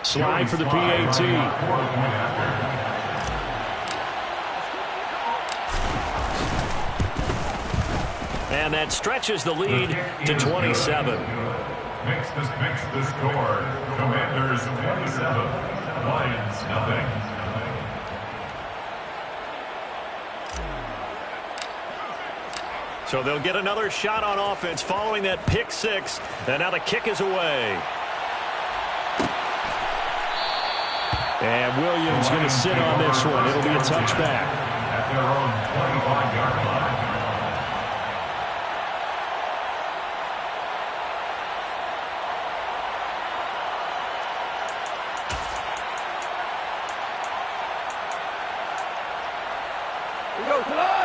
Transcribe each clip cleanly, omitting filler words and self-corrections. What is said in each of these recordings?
Slide for the PAT. And that stretches the lead to 27. Makes the score. Commanders 27, Lions nothing. So they'll get another shot on offense following that pick six. And now the kick is away. And Williams going to sit on this one. It'll be a touchback. At their own 25-yard line.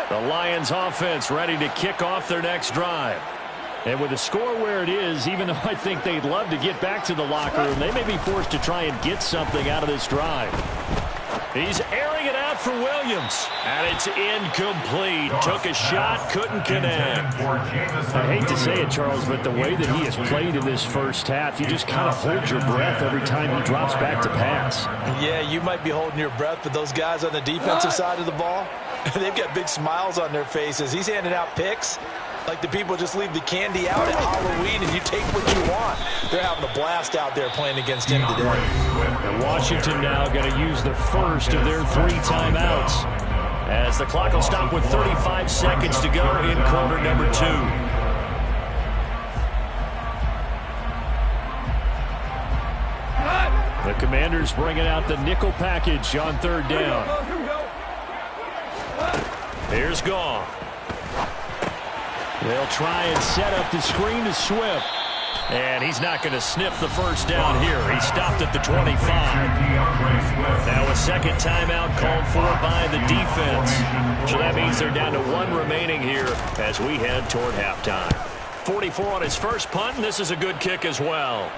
The Lions offense ready to kick off their next drive. And with the score where it is, even though I think they'd love to get back to the locker room, they may be forced to try and get something out of this drive. He's airing it out for Williams. And it's incomplete. Took a shot, couldn't connect. I hate to say it, Charles, but the way that he has played in this first half, you just kind of hold your breath every time he drops back to pass. Yeah, you might be holding your breath, but those guys on the defensive side of the ball, they've got big smiles on their faces. He's handing out picks like the people just leave the candy out at Halloween and you take what you want. They're having a blast out there playing against him today. And Washington now going to use the first of their 3 timeouts as the clock will stop with 35 seconds to go in quarter number 2. The Commanders bringing out the nickel package on 3rd down. Here's Goff. They'll try and set up the screen to Swift. And he's not going to sniff the first down here. He stopped at the 25. Now a second timeout called for by the defense. So that means they're down to 1 remaining here as we head toward halftime. 44 on his first punt, and this is a good kick as well.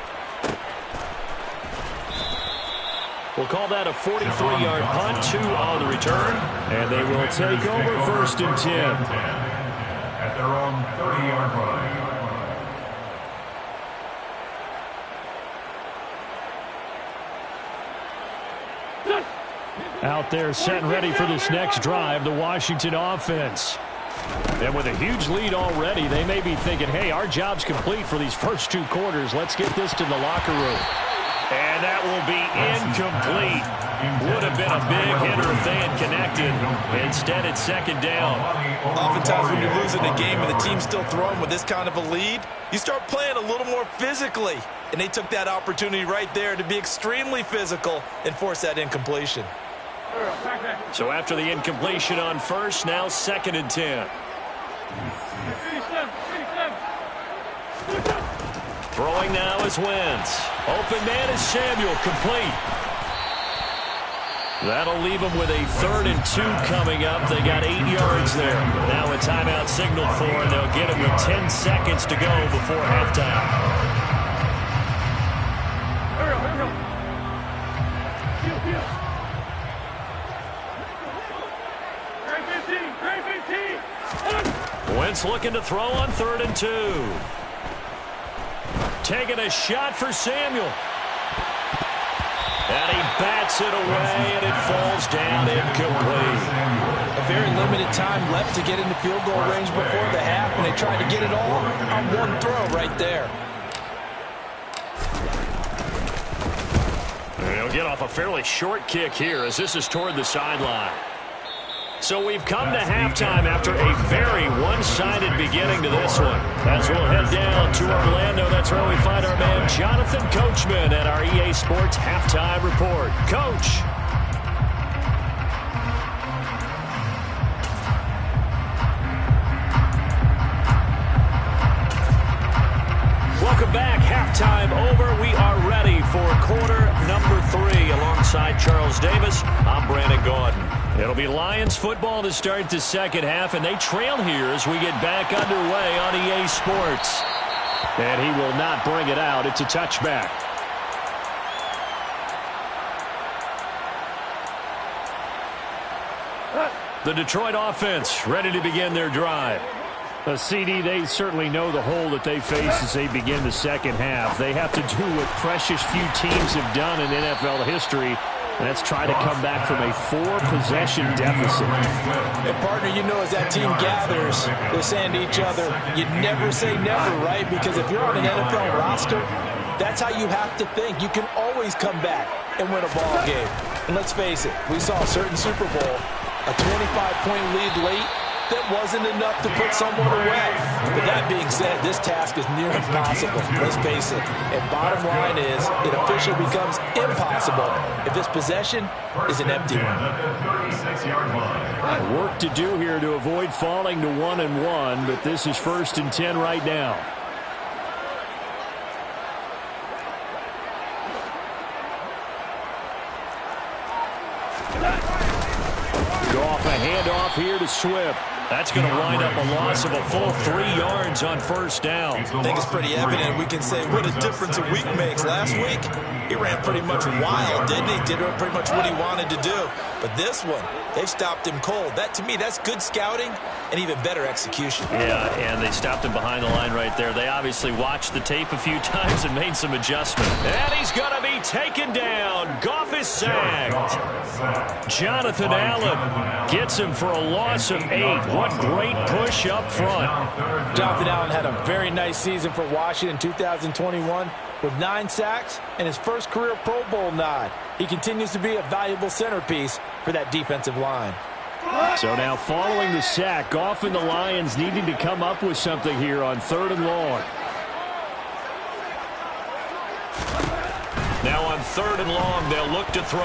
We'll call that a 43-yard punt, 2 on the return. And they will take over 1st and 10. At their own 30-yard line. Out there set and ready for this next drive, the Washington offense. And with a huge lead already, they may be thinking, hey, our job's complete for these first 2 quarters. Let's get this to the locker room. And that will be incomplete. Would have been a big hitter if they had connected. Instead, it's 2nd down. Oftentimes when you're losing a game and the team's still throwing with this kind of a lead, you start playing a little more physically. And they took that opportunity right there to be extremely physical and force that incompletion. So after the incompletion on first, now 2nd and 10. Throwing now is Wentz. Open man is Samuel, complete. That'll leave them with a 3rd and 2 coming up. They got 8 yards there. Now a timeout signaled for, and they'll get him with 10 seconds to go before halftime. Wentz looking to throw on 3rd and 2. Taking a shot for Samuel. And he bats it away, and it falls down incomplete. A very limited time left to get into field goal range before the half, and they tried to get it all on 1 throw right there. They'll get off a fairly short kick here as this is toward the sideline. So we've come to halftime after a very one-sided beginning to this one. As we'll head down to Orlando, that's where we find our man Jonathan Coachman at our EA Sports Halftime Report. Coach. Welcome back. Halftime over. We are ready for quarter number 3. Alongside Charles Davis, I'm Brandon Gaudin. It'll be Lions football to start the 2nd half, and they trail here as we get back underway on EA Sports. And he will not bring it out. It's a touchback. The Detroit offense ready to begin their drive. CD, they certainly know the hole that they face as they begin the second half. They have to do what precious few teams have done in NFL history, and that's try to come back from a 4-possession deficit. And partner, you know, as that team gathers, they're saying to each other, you never say never, right? Because if you're on an NFL roster, that's how you have to think. You can always come back and win a ball game. And let's face it, we saw a certain Super Bowl, a 25-point lead late, that wasn't enough to put someone away. But that being said, this task is near impossible. Let's face it. And bottom line is, it officially becomes impossible if this possession is an empty one. Work to do here to avoid falling to 1-1, but this is 1st and 10 right now. Goff, a handoff here to Swift. That's going to wind up a loss of a full 3 yards on 1st down. I think it's pretty evident. We can say what a difference a week makes. Last week, he ran pretty much wild, didn't he? Did pretty much what he wanted to do. But this one, they stopped him cold. That, to me, that's good scouting and even better execution. Yeah, and they stopped him behind the line right there. They obviously watched the tape a few times and made some adjustments. And he's going to be taken down. Goff is sacked. Jonathan Allen gets him for a loss of 8. What great push up front. Jonathan Allen had a very nice season for Washington in 2021 with 9 sacks and his first career Pro Bowl nod. He continues to be a valuable centerpiece for that defensive line. So now following the sack, Goff and the Lions needing to come up with something here on 3rd and long. Now on 3rd and long, they'll look to throw.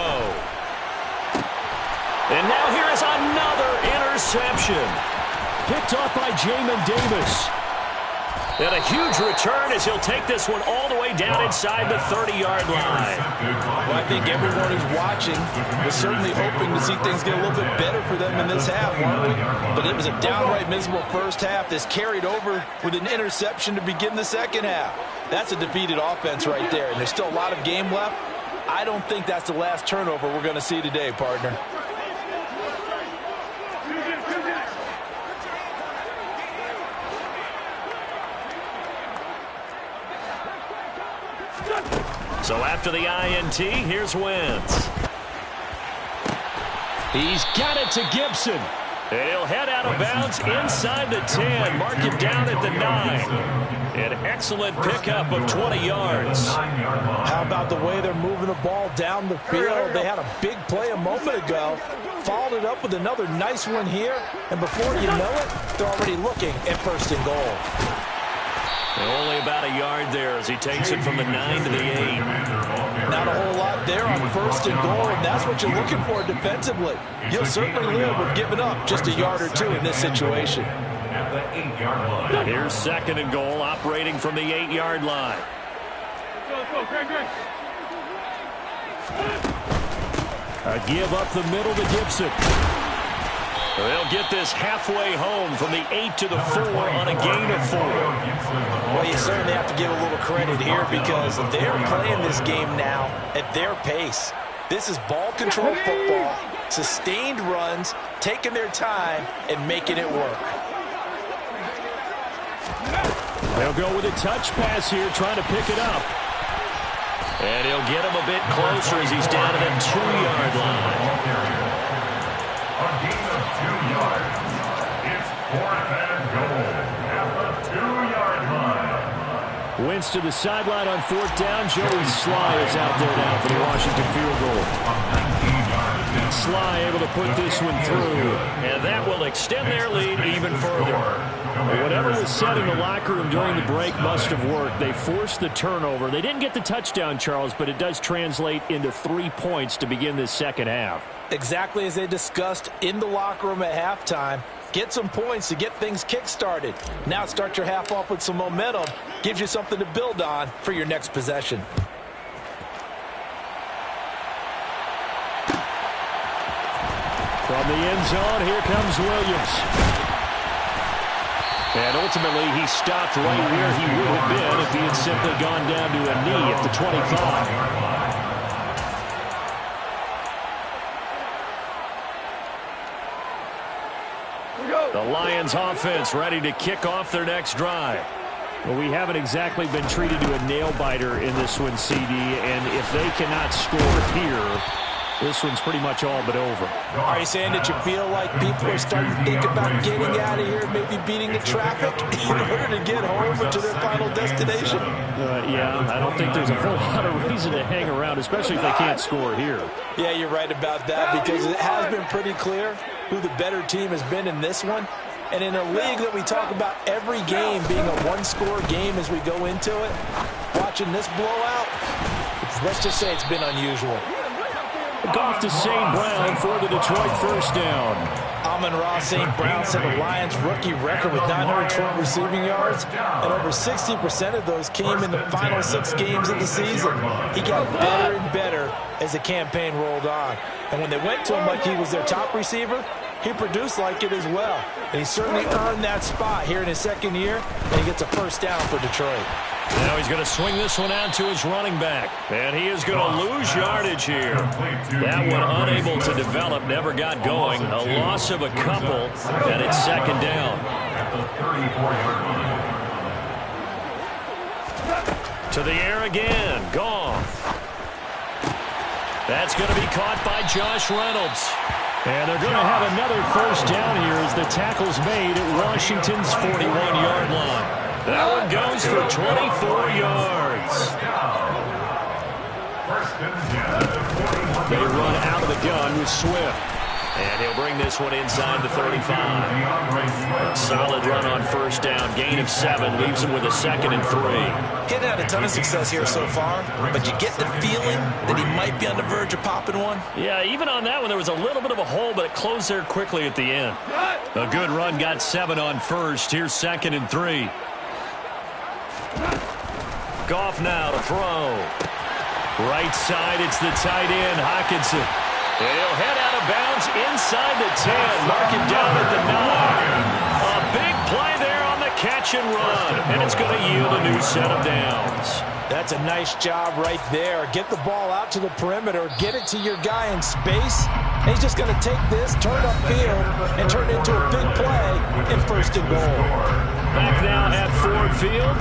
And now here is another interception. Picked off by Jamin Davis. And a huge return as he'll take this one all the way down inside the 30-yard line. Well, I think everyone who's watching was certainly hoping to see things get a little bit better for them in this half, weren't we? But it was a downright miserable first half that's carried over with an interception to begin the second half. That's a defeated offense right there, and there's still a lot of game left. I don't think that's the last turnover we're going to see today, partner. So after the INT, here's Wentz. He's got it to Gibson. And he'll head out of bounds inside the 10. Mark him down at the 9. An excellent pickup of 20 yards. How about the way they're moving the ball down the field? They had a big play a moment ago. Followed it up with another nice one here. And before you know it, they're already looking at 1st and goal. And only about a yard there as he takes it from the 9 to the 8. Not a whole lot there on 1st and goal, and that's what you're looking for defensively. You'll certainly live with giving up just a yard or 2 in this situation. Here's 2nd and goal, operating from the 8-yard line. A give up the middle to Gibson. They'll get this halfway home from the 8 to the 4 on a gain of 4. Well, you certainly have to give a little credit here because they're playing this game now at their pace. This is ball control football, sustained runs, taking their time and making it work. They'll go with a touch pass here, trying to pick it up. And he'll get him a bit closer as he's down to the 2-yard line. A gain of 2 yards. It's 4th and goal at the 2-yard line. Wentz to the sideline on 4th down. Joey Sly is out there now for the Washington field goal. Sly able to put this one through. And that will extend their lead even further. Whatever was said in the locker room during the break must have worked. They forced the turnover. They didn't get the touchdown, Charles, but it does translate into 3 points to begin this second half. Exactly as they discussed in the locker room at halftime. Get some points to get things kick-started. Now start your half off with some momentum. Gives you something to build on for your next possession. From the end zone, here comes Williams. And ultimately, he stopped right where he would have been if he had simply gone down to a knee at the 25. The Lions offense ready to kick off their next drive. Well, we haven't exactly been treated to a nail-biter in this one, CD, and if they cannot score here, this one's pretty much all but over. Are you saying that you feel like people are starting to think about getting out of here, maybe beating the traffic in order to get home or to their final destination? Yeah, I don't think there's a whole lot of reason to hang around, especially if they can't score here. Yeah, you're right about that, because it has been pretty clear who the better team has been in this one. And in a league that we talk about every game being a one-score game as we go into it, watching this blowout, let's just say it's been unusual. Goff to St. Brown for the Detroit first down. Amon-Ra St. Brown set a Lions rookie record with 912 receiving yards, and over 60% of those came in the final 6 games of the season. He got better and better as the campaign rolled on. And when they went to him like he was their top receiver, he produced like it as well. And he certainly earned that spot here in his second year, and he gets a first down for Detroit. Now he's going to swing this one out to his running back. And he is going to lose yardage here. That one unable to develop, never got going. A loss of a couple, and it's second down. To the air again. Goff. That's going to be caught by Josh Reynolds. And they're going to have another first down here as the tackle's made at Washington's 41-yard line. That one goes for 24 yards. They run out of the gun with Swift. And he'll bring this one inside the 35. A solid run on first down. Gain of 7 leaves him with a 2nd and 3. Getting had a ton of success here so far, but you get the feeling that he might be on the verge of popping one. Yeah, even on that one, there was a little bit of a hole, but it closed there quickly at the end. A good run, got 7 on first. Here's 2nd and 3. Goff now to throw. Right side, it's the tight end, Hockenson. And he'll head out of bounds inside the 10. Mark him down at the 9. A big play there on the catch and run. And it's going to yield a new set of downs. That's a nice job right there. Get the ball out to the perimeter. Get it to your guy in space. And he's just going to take this, turn upfield, and turn it into a big play in 1st and goal. Back now at Ford Field.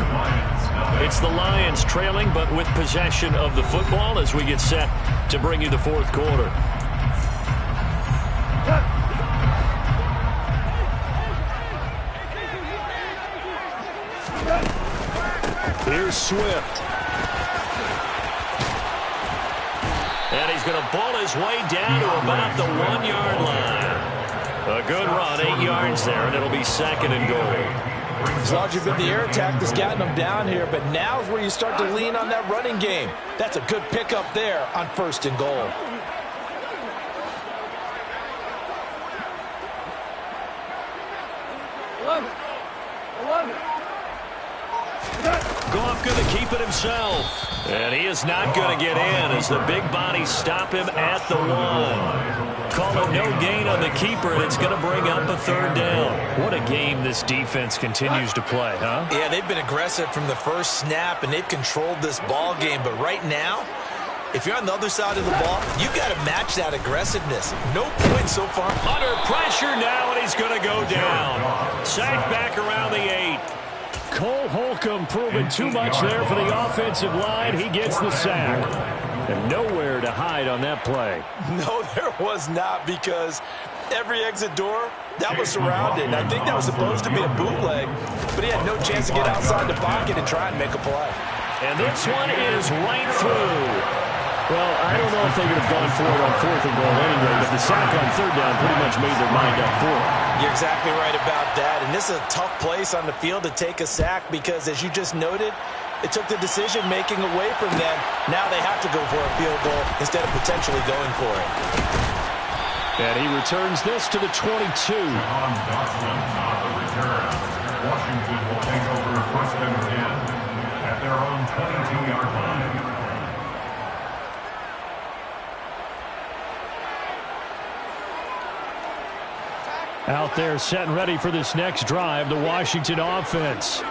It's the Lions trailing, but with possession of the football as we get set to bring you the 4th quarter. Here's Swift. And he's going to ball his way down to about the 1-yard line. A good run, 8 yards there, and it'll be 2nd and goal. As long as you've been the air attack that's gotten them down here, but now's where you start to lean on that running game. That's a good pickup there on 1st and goal. Goff going to keep it himself. And he is not going to get in as the big bodies stop him at the 1. Call it no gain on the keeper, and it's going to bring up a 3rd down. What a game this defense continues to play, huh? Yeah, they've been aggressive from the first snap, and they've controlled this ball game. But right now, if you're on the other side of the ball, you got to match that aggressiveness. No points so far. Under pressure now, and he's going to go down. Sacked back around the 8. Cole Holcomb proving too much there for the offensive line. He gets the sack. And nowhere to hide on that play. No, there was not, because every exit door, that was surrounded. And I think that was supposed to be a bootleg, but he had no chance to get outside the pocket and try and make a play. And this one is right through. Well, I don't know if they would have gone for it on 4th and goal anyway, but the sack on 3rd down pretty much made their mind up for it. You're exactly right about that. And this is a tough place on the field to take a sack because, as you just noted, it took the decision-making away from them. Now they have to go for a field goal instead of potentially going for it. And he returns this to the 22. On Dotson on the return. Washington will take over 1st and 10 at their own 22-yard line. Out there set and ready for this next drive, the Washington offense.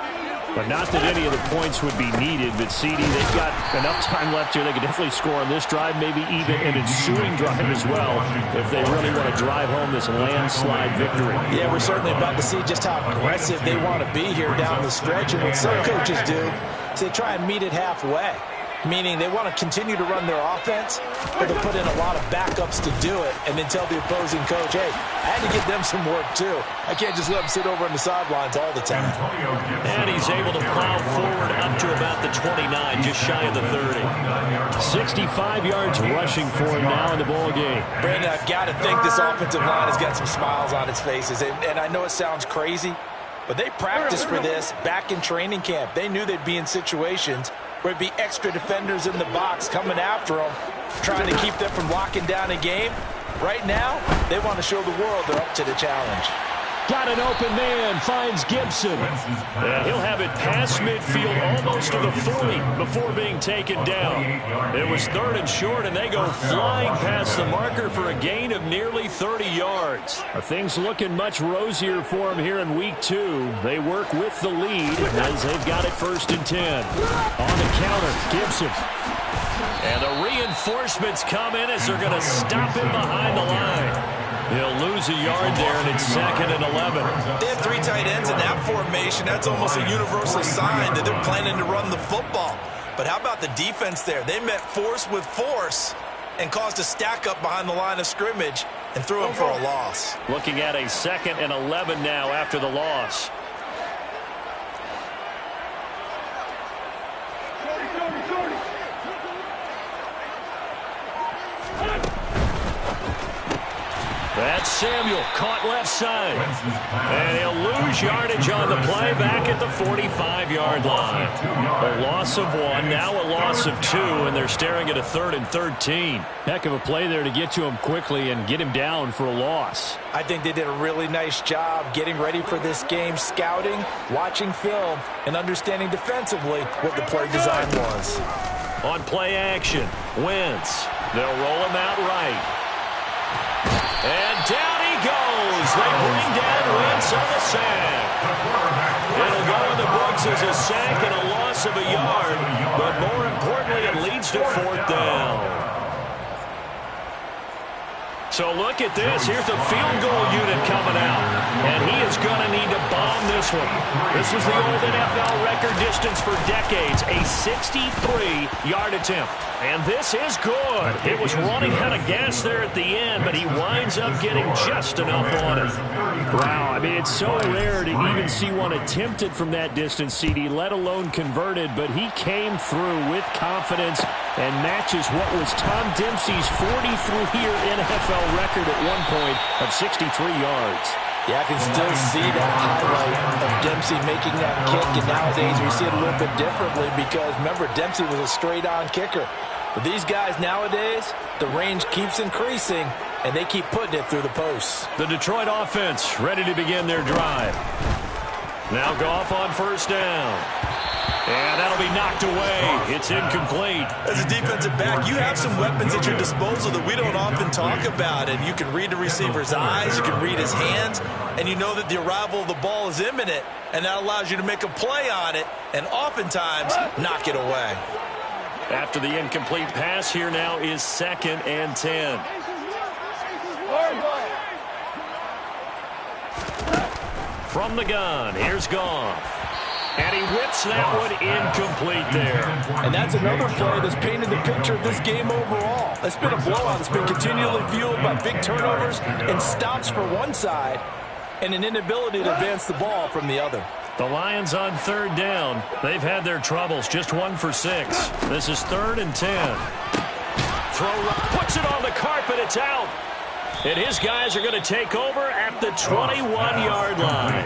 But not that any of the points would be needed. But CD, they've got enough time left here. They could definitely score on this drive, maybe even an ensuing drive as well, if they really want to drive home this landslide victory. Yeah, we're certainly about to see just how aggressive they want to be here down the stretch. And what some coaches do is they try and meet it halfway, meaning they want to continue to run their offense, but they put in a lot of backups to do it, and then tell the opposing coach, hey, I had to give them some work too. I can't just let them sit over on the sidelines all the time. And he's able to plow forward up to about the 29, just shy of the 30. 65 yards rushing for him now in the ball game. Brandon, I've got to think this offensive line has got some smiles on its faces, and I know it sounds crazy, but they practiced for this back in training camp. They knew they'd be in situations where it'd be extra defenders in the box coming after them, trying to keep them from locking down a game. Right now, they want to show the world they're up to the challenge. Got an open man, finds Gibson. Yeah, he'll have it past midfield almost to the 40 before being taken down. It was 3rd and short, and they go flying past the marker for a gain of nearly 30 yards. Things looking much rosier for him here in week 2. They work with the lead as they've got it 1st and 10. On the counter, Gibson. And the reinforcements come in as they're going to stop him behind the line. He'll lose a yard there, and it's 2nd and 11. They have 3 tight ends in that formation. That's almost a universal sign that they're planning to run the football. But how about the defense there? They met force with force and caused a stack up behind the line of scrimmage and threw him for a loss. Looking at a 2nd and 11 now after the loss. That's Samuel, caught left side. And he'll lose yardage on the play back at the 45-yard line. A loss of 1, now a loss of 2, and they're staring at a 3rd and 13. Heck of a play there to get to him quickly and get him down for a loss. I think they did a really nice job getting ready for this game, scouting, watching film, and understanding defensively what the play design was. On play action, Wentz. They'll roll him out right. And down he goes. They bring down Wentz on the sack. It'll go in the books as a sack and a loss of a yard. But more importantly, it leads to 4th down. So look at this. Here's the field goal unit coming out. And he is going to need to bomb this one. This was the old NFL record distance for decades, a 63-yard attempt. And this is good. It was running out of gas there at the end, but he winds up getting just enough on it. Wow, I mean, it's so rare to even see one attempted from that distance, CD, let alone converted, but he came through with confidence and matches what was Tom Dempsey's 43-year NFL record at one point of 63 yards. Yeah, I can still see that highlight of Dempsey making that kick, and nowadays we see it a little bit differently because, remember, Dempsey was a straight-on kicker. But these guys nowadays, the range keeps increasing, and they keep putting it through the posts. The Detroit offense ready to begin their drive. Now Goff on 1st down. And that'll be knocked away. It's incomplete. As a defensive back, you have some weapons at your disposal that we don't often talk about. And you can read the receiver's eyes, you can read his hands, and you know that the arrival of the ball is imminent. And that allows you to make a play on it and oftentimes knock it away. After the incomplete pass, here now is 2nd and 10. From the gun, here's Goff. And he whips that one incomplete there. And that's another play that's painted the picture of this game overall. It's been a blowout. It's been continually fueled by big turnovers and stops for one side and an inability to advance the ball from the other. The Lions on 3rd down. They've had their troubles, just 1 for 6. This is 3rd and 10. Throw, puts it on the carpet, it's out. And his guys are going to take over at the 21-yard line.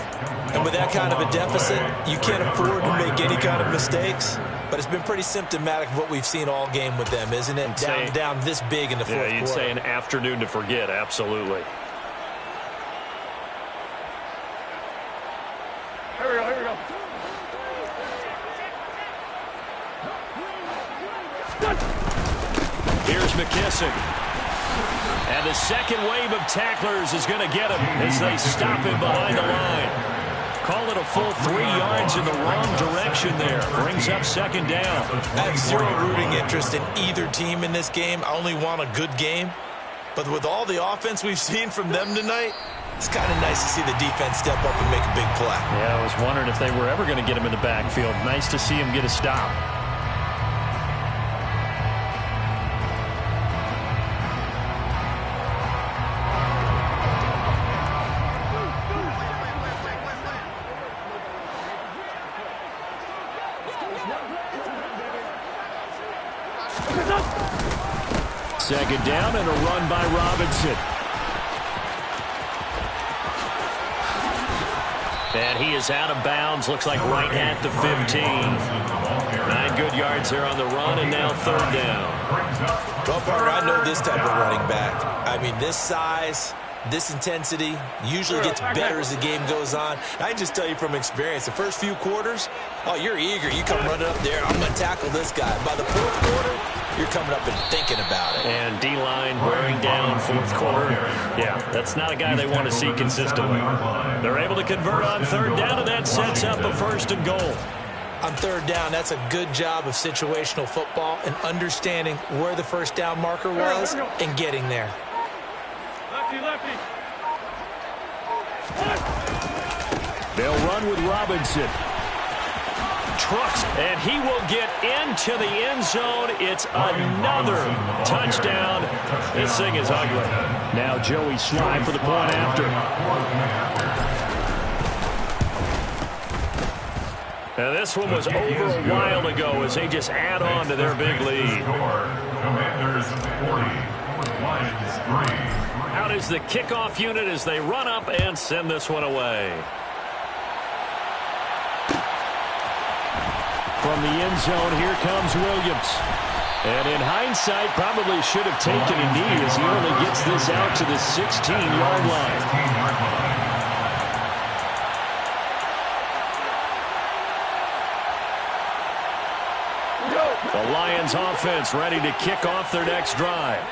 And with that kind of a deficit, you can't afford to make any kind of mistakes. But it's been pretty symptomatic of what we've seen all game with them, isn't it? Down this big in the fourth quarter. Yeah, you'd say an afternoon to forget, absolutely. Here we go. Here's McKissick. And the second wave of tacklers is going to get him as they stop him behind the line. Call it a full 3 yards in the wrong direction there. Brings up second down. I have zero rooting interest in either team in this game. I only want a good game. But with all the offense we've seen from them tonight, it's kind of nice to see the defense step up and make a big play. Yeah, I was wondering if they were ever going to get him in the backfield. Nice to see him get a stop. Second down and a run by Robinson. And he is out of bounds. Looks like right at the 15. 9 good yards there on the run, and now third down. Well, partner, I know this type of running back. I mean, this size, this intensity usually gets better as the game goes on. I just tell you from experience, the first few quarters, oh, you're eager. You come running up there, I'm going to tackle this guy. By the fourth quarter, you're coming up and thinking about it. And D-line wearing down fourth quarter. Yeah, that's not a guy they want to see consistently. They're able to convert on third down, and that sets up a first and goal. On third down, that's a good job of situational football and understanding where the first down marker was and getting there. Lefty. They'll run with Robinson. Trucks, and he will get into the end zone. It's another touchdown. This thing is ugly. Now Joey Slye for the point after. Now this one was over a while ago as they just add on to their big lead. Commanders 40, Lions 3. Out is the kickoff unit as they run up and send this one away. From the end zone, here comes Williams. And in hindsight, probably should have taken a knee as he only gets this out to the 16-yard line. The Lions offense ready to kick off their next drive.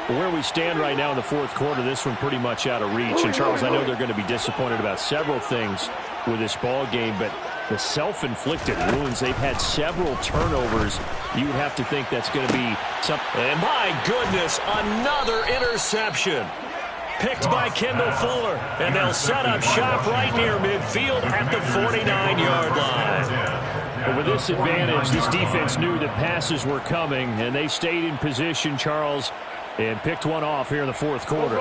Where we stand right now in the fourth quarter, this one pretty much out of reach. And, Charles, I know they're going to be disappointed about several things with this ball game, but the self-inflicted wounds, they've had several turnovers. You would have to think that's going to be something. And my goodness, another interception. Picked by Kendall Fuller. And they'll set up shop right near midfield at the 49-yard line. But with this advantage, this defense knew that passes were coming, and they stayed in position, Charles, and picked one off here in the fourth quarter.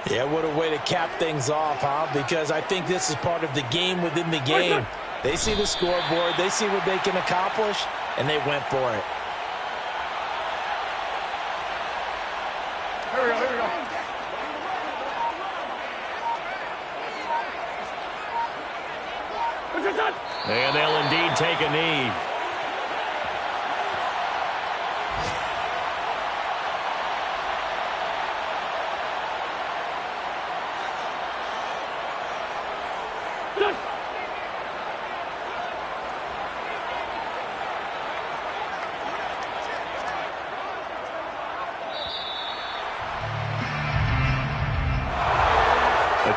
Yeah, what a way to cap things off, huh? Because I think this is part of the game within the game. They see the scoreboard, they see what they can accomplish, and they went for it. Here we go. And they'll indeed take a knee.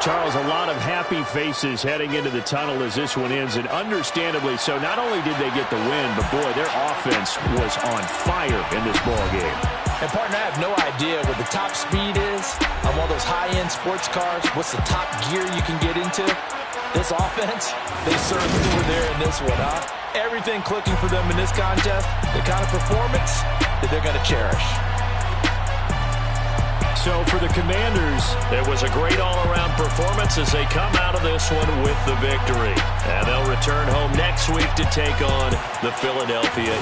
Charles, a lot of happy faces heading into the tunnel as this one ends, and understandably so. Not only did they get the win, but, boy, their offense was on fire in this ball game. And, partner, I have no idea what the top speed is on one of those high-end sports cars. What's the top gear you can get into? This offense, they certainly were there in this one, huh? Everything clicking for them in this contest, the kind of performance that they're going to cherish. So for the Commanders, it was a great all-around performance as they come out of this one with the victory. And they'll return home next week to take on the Philadelphia